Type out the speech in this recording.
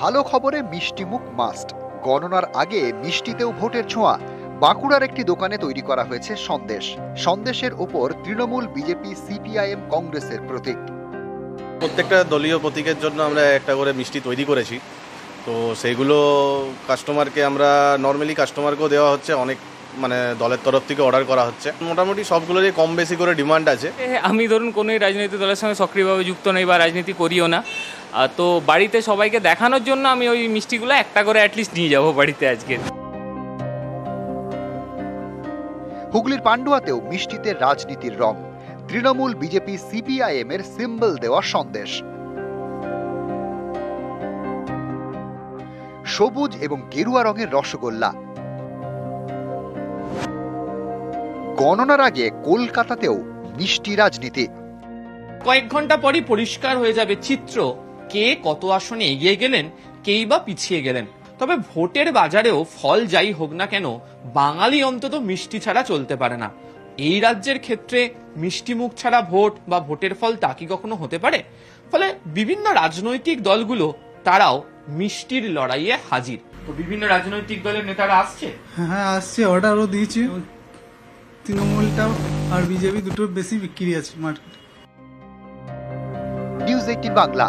ভালো খবরে মিষ্টি মুখ মাস্ট। গণনার আগে মিষ্টিতেও ভোটের ছোঁয়া। বাঁকুড়ার একটি দোকানে তৈরি করা হয়েছে সন্দেশ। সন্দেশের ওপর তৃণমূল, বিজেপি, সিপিআইএম, কংগ্রেসের প্রতীক। প্রত্যেকটা দলীয় প্রতীকের জন্য আমরা একটা করে মিষ্টি তৈরি করেছি। তো সেইগুলো কাস্টমারকে আমরা নর্মালি কাস্টমারকেও দেওয়া হচ্ছে, অনেক দলের তরফ থেকে অর্ডার করা হচ্ছে। মোটামুটি সবগুলোরই কম বেশি করে ডিমান্ড আছে। আমি ধরুন কোনো রাজনৈতিক দলের সঙ্গে সক্রিয়ভাবে যুক্ত নেই বা রাজনীতি করিও না, তো বাড়িতে সবাইকে দেখানোর জন্য আমি ওই মিষ্টিগুলো একটা করে অ্যাটলিস্ট নিয়ে যাবো বাড়িতে আজকে। হুগলির পান্ডুয়াতেও মিষ্টিতে রাজনীতির রং। তৃণমূল, বিজেপি, সিপিআইএম এর সিম্বল দেওয়া সন্দেশ। সবুজ এবং গেরুয়া রঙের রসগোল্লা। গণনার আগে কলকাতাতেও মিষ্টি রাজনীতি। কয়েক ঘন্টা পরই পরিষ্কার হয়ে যাবে চিত্র, কে কত আসনে এগিয়ে গেলেন, কেই বা পিছিয়ে গেলেন। তবে ভোটের বাজারেও ফল যাই হোক না কেন, বাঙালি অন্তত মিষ্টি ছাড়া চলতে পারে না। এই রাজ্যের ক্ষেত্রে মিষ্টি মুখ ছাড়া ভোট বা ভোটের ফল তা কি কখনো হতে পারে? ফলে বিভিন্ন রাজনৈতিক দলগুলো তারাও মিষ্টির লড়াইয়ে হাজির। তো বিভিন্ন রাজনৈতিক দলের নেতারা আসছে। হ্যাঁ আসছে, অর্ডারও দিয়েছি। তৃণমূলটাও আর বিজেপি দুটো বেশি বিক্রি আছে মার্কেটে। নিউজ 18 বাংলা।